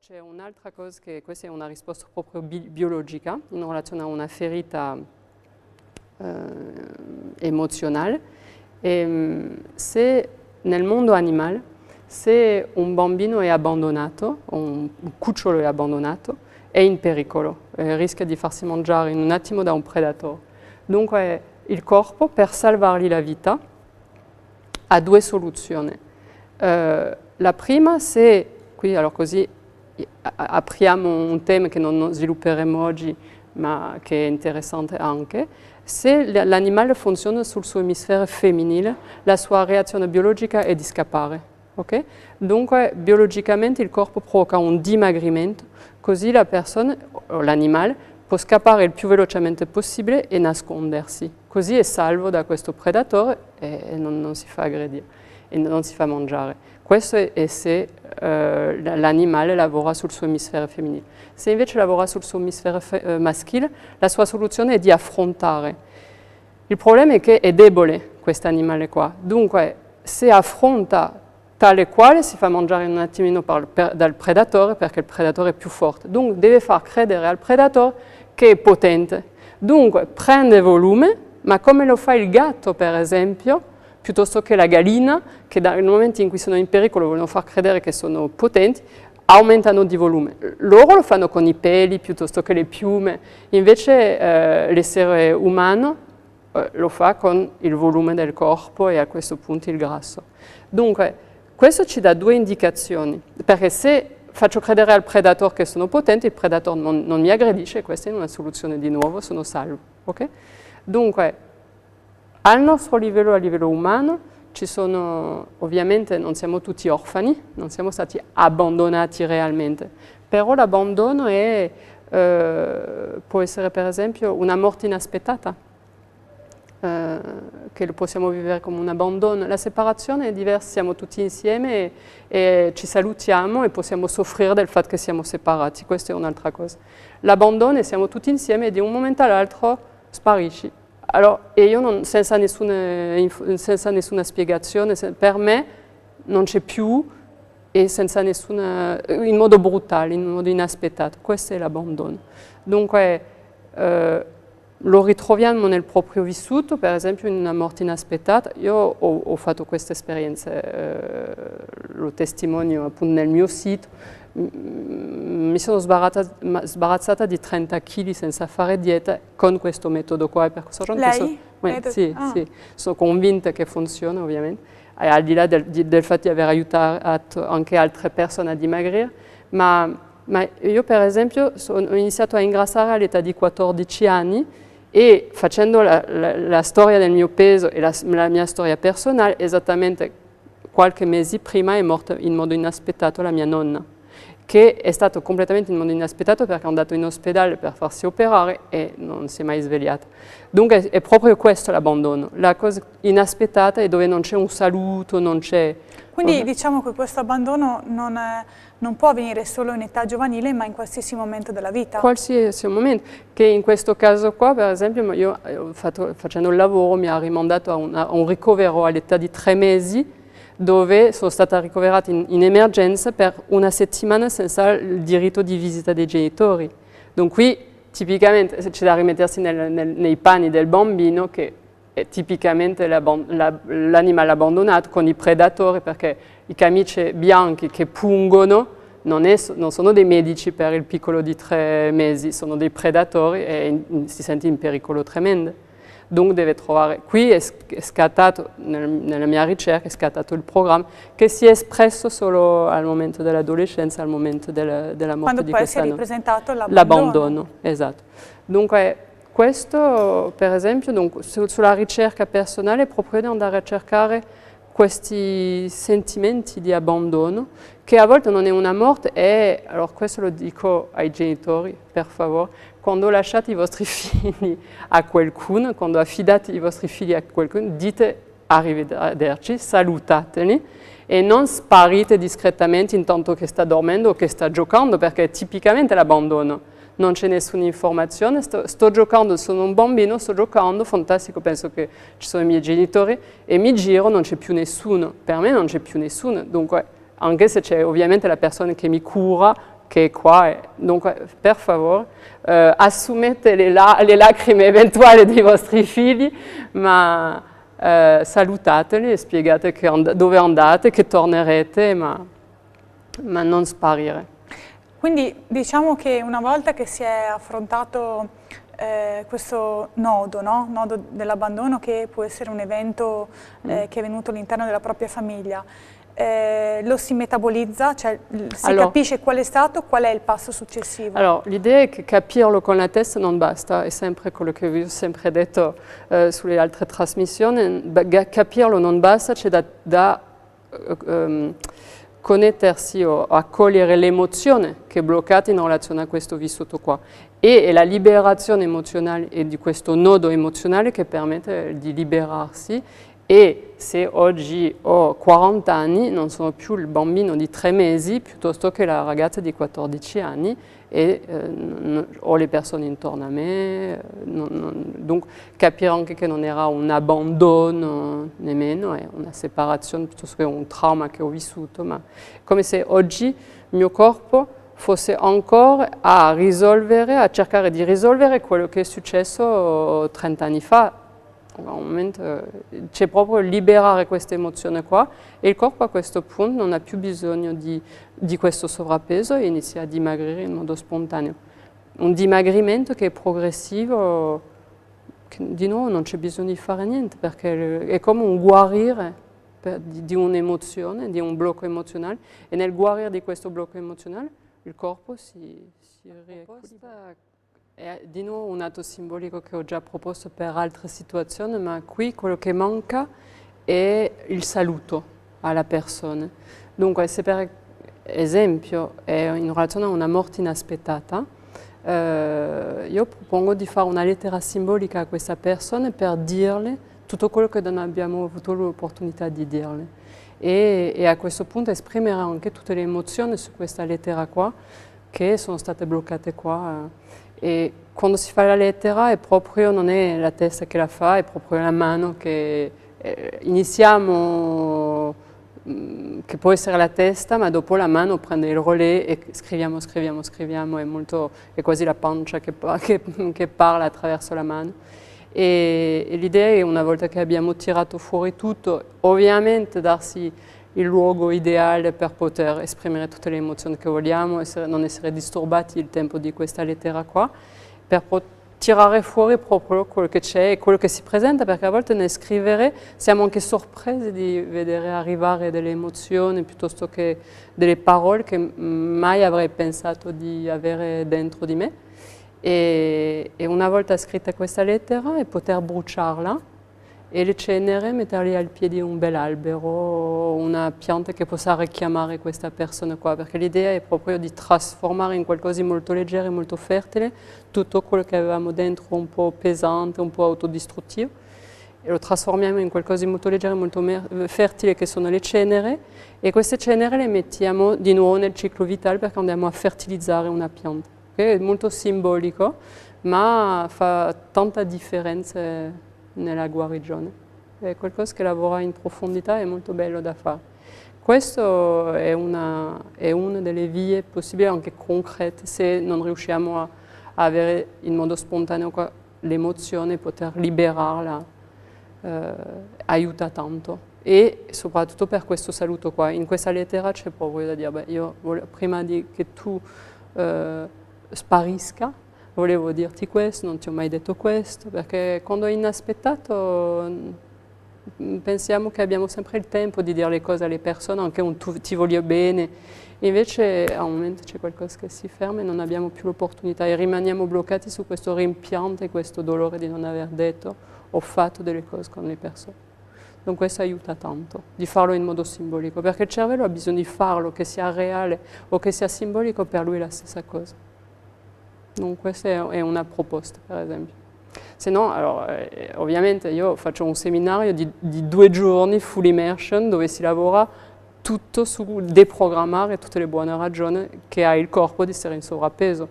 C'è un'altra cosa che questa è una risposta proprio biologica in relazione a una ferita emozionale. Se nel mondo animale, se un bambino è abbandonato, un cucciolo è abbandonato, è in pericolo, rischia di farsi mangiare in un attimo da un predatore. Dunque il corpo, per salvargli la vita, ha due soluzioni. La prima, se qui, allora così apriamo un tema che non svilupperemo oggi, ma che è interessante anche, se l'animale funziona sul suo emisfero femminile, la sua reazione biologica è di scappare. Okay? Dunque, biologicamente il corpo provoca un dimagrimento, così la persona, o l'animale, può scappare il più velocemente possibile e nascondersi. Così è salvo da questo predatore e non si fa aggredire e non si fa mangiare. Questo è se l'animale lavora sul suo emisfero femminile. Se invece lavora sul suo emisfero maschile, la sua soluzione è di affrontare. Il problema è che è debole questo animale qua. Dunque, se affronta tale quale, si fa mangiare un attimino dal predatore perché il predatore è più forte. Dunque, deve far credere al predatore che è potente. Dunque, prende volume, ma come lo fa il gatto, per esempio, piuttosto che la gallina, che nel momento in cui sono in pericolo vogliono far credere che sono potenti, aumentano di volume. Loro lo fanno con i peli piuttosto che le piume, invece l'essere umano lo fa con il volume del corpo e a questo punto il grasso. Dunque, questo ci dà due indicazioni, perché se faccio credere al predatore che sono potente, il predatore non mi aggredisce, questa è una soluzione di nuovo, sono salvo. Okay? Dunque, al nostro livello, a livello umano, ci sono, ovviamente non siamo tutti orfani, non siamo stati abbandonati realmente, però l'abbandono può essere per esempio una morte inaspettata, che lo possiamo vivere come un abbandono. La separazione è diversa, siamo tutti insieme e ci salutiamo e possiamo soffrire del fatto che siamo separati, questa è un'altra cosa. L'abbandono è siamo tutti insieme e di un momento all'altro sparisci. Allora, e io senza nessuna spiegazione, per me non c'è più e senza in modo brutale, in modo inaspettato. Questo è l'abbandono. Dunque, lo ritroviamo nel proprio vissuto, per esempio in una morte inaspettata. Io ho fatto questa esperienza, lo testimonio appunto nel mio sito. Mi sono sbarazzata di 30 kg senza fare dieta con questo metodo qua. Lei? Sì, sì, sono convinta che funziona ovviamente, al di là del fatto di aver aiutato anche altre persone a dimagrire, ma io per esempio ho iniziato a ingrassare all'età di 14 anni e facendo la storia del mio peso e la mia storia personale, esattamente qualche mese prima è morta in modo inaspettato la mia nonna, che è stato completamente in modo inaspettato perché è andato in ospedale per farsi operare e non si è mai svegliata. Dunque è proprio questo l'abbandono, la cosa inaspettata è dove non c'è un saluto, non c'è... Quindi diciamo che questo abbandono non può avvenire solo in età giovanile, ma in qualsiasi momento della vita. Qualsiasi momento, che in questo caso qua, per esempio, io facendo il lavoro mi ha rimandato a un ricovero all'età di 3 mesi, dove sono stata ricoverata in emergenza per una settimana senza il diritto di visita dei genitori. Dunque qui tipicamente c'è da rimettersi nei panni del bambino che è tipicamente l'animale abbandonato con i predatori, perché i camici bianchi che pungono non sono dei medici per il piccolo di 3 mesi, sono dei predatori e si sente in pericolo tremendo. Dunque deve trovare, qui è scattato, nella mia ricerca è scattato il programma che si è espresso solo al momento dell'adolescenza, al momento della morte di quest'anno. Quando poi si è ripresentato l'abbandono. Esatto. Dunque questo per esempio, sulla ricerca personale è proprio di andare a cercare questi sentimenti di abbandono, che a volte non è una morte, allora questo lo dico ai genitori, per favore, quando lasciate i vostri figli a qualcuno, quando affidate i vostri figli a qualcuno, dite arrivederci, salutateli e non sparite discretamente intanto che sta dormendo o che sta giocando, perché è tipicamente l'abbandono. Non c'è nessuna informazione, sto giocando, sono un bambino, sto giocando, fantastico, penso che ci sono i miei genitori e mi giro, non c'è più nessuno, per me non c'è più nessuno, dunque anche se c'è ovviamente la persona che mi cura, che è qua. Dunque, per favore, assumete le lacrime eventuali dei vostri figli, ma salutateli e spiegate dove andate, che tornerete, ma non sparire. Quindi diciamo che una volta che si è affrontato questo nodo, no? Nodo dell'abbandono, che può essere un evento che è venuto all'interno della propria famiglia, lo si metabolizza, cioè si capisce qual è stato, qual è il passo successivo? Allora, l'idea è che capirlo con la testa non basta, è sempre quello che vi ho sempre detto sulle altre trasmissioni, capirlo non basta, c'è da connettersi o accogliere l'emozione che è bloccata in relazione a questo vissuto qua. E è la liberazione emozionale e di questo nodo emozionale che permette di liberarsi. E se oggi ho 40 anni non sono più il bambino di 3 mesi piuttosto che la ragazza di 14 anni e ho le persone intorno a me, dunque capire anche che non era un abbandono nemmeno, è una separazione piuttosto che un trauma che ho vissuto, ma come se oggi il mio corpo fosse ancora a risolvere, a cercare di risolvere quello che è successo 30 anni fa. C'è proprio liberare questa emozione qua e il corpo a questo punto non ha più bisogno di questo sovrappeso e inizia a dimagrire in modo spontaneo. Un dimagrimento che è progressivo, che di nuovo non c'è bisogno di fare niente perché è come un guarire di un'emozione, di un blocco emozionale e nel guarire di questo blocco emozionale il corpo si riequilibra. È di nuovo un atto simbolico che ho già proposto per altre situazioni, ma qui quello che manca è il saluto alla persona. Dunque, se per esempio è in relazione a una morte inaspettata, io propongo di fare una lettera simbolica a questa persona per dirle tutto quello che non abbiamo avuto l'opportunità di dirle. E a questo punto esprimere anche tutte le emozioni su questa lettera qua, che sono state bloccate qua. E quando si fa la lettera è proprio, non è la testa che la fa, è proprio la mano che iniziamo, che può essere la testa, ma dopo la mano prende il relais e scriviamo, è quasi la pancia che parla attraverso la mano. E l'idea è, una volta che abbiamo tirato fuori tutto, ovviamente darsi il luogo ideale per poter esprimere tutte le emozioni che vogliamo, non essere disturbati il tempo di questa lettera qua, per tirare fuori proprio quello che c'è e quello che si presenta, perché a volte nel scrivere siamo anche sorpresi di vedere arrivare delle emozioni piuttosto che delle parole che mai avrei pensato di avere dentro di me. E una volta scritta questa lettera, è poter bruciarla e le ceneri metterli al piede di un bel albero, una pianta che possa richiamare questa persona qua, perché l'idea è proprio di trasformare in qualcosa di molto leggero e molto fertile tutto quello che avevamo dentro un po' pesante, un po' autodistruttivo, e lo trasformiamo in qualcosa di molto leggero e molto fertile che sono le ceneri, e queste ceneri le mettiamo di nuovo nel ciclo vitale perché andiamo a fertilizzare una pianta. È molto simbolico, ma fa tanta differenza nella guarigione. È qualcosa che lavora in profondità, è molto bello da fare. Questo è una delle vie possibili, anche concrete, se non riusciamo a avere in modo spontaneo l'emozione, poter liberarla aiuta tanto. E soprattutto per questo saluto qua, in questa lettera c'è proprio da dire, io prima che tu sparisca, volevo dirti questo, non ti ho mai detto questo, perché quando è inaspettato pensiamo che abbiamo sempre il tempo di dire le cose alle persone, anche un ti voglio bene, invece a un momento c'è qualcosa che si ferma e non abbiamo più l'opportunità e rimaniamo bloccati su questo rimpianto e questo dolore di non aver detto o fatto delle cose con le persone. Donc questo aiuta tanto, di farlo in modo simbolico, perché il cervello ha bisogno di farlo, che sia reale o che sia simbolico, per lui è la stessa cosa. Donc questa è una proposta, per esempio. Se no, ovviamente io faccio un seminario di 2 giorni, full immersion, dove si lavora tutto su deprogrammare tutte le buone ragioni che ha il corpo di essere in sovrappeso.